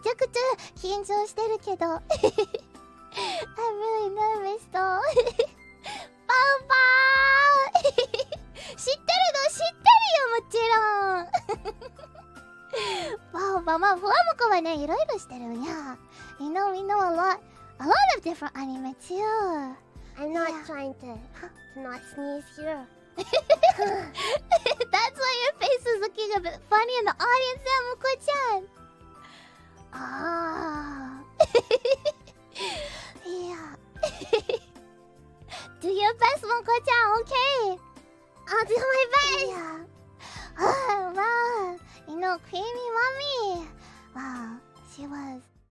ちゃくちゃ緊張してるけど。I'm really nervous though. バウバー知ってるの知ってるよ、もちろん。バウバー、まあ、フワモコはね、いろいろしてるんや。we know a lot of different anime too. I'm not trying to not sneeze here. That's why your face is looking a bit funny in the audience there, Moco-Chan. Ah. Yeah. Do your best, Moco-Chan, okay? I'll do my best. Yeah. Oh, wow. You know, Creamy Mommy. Wow, she was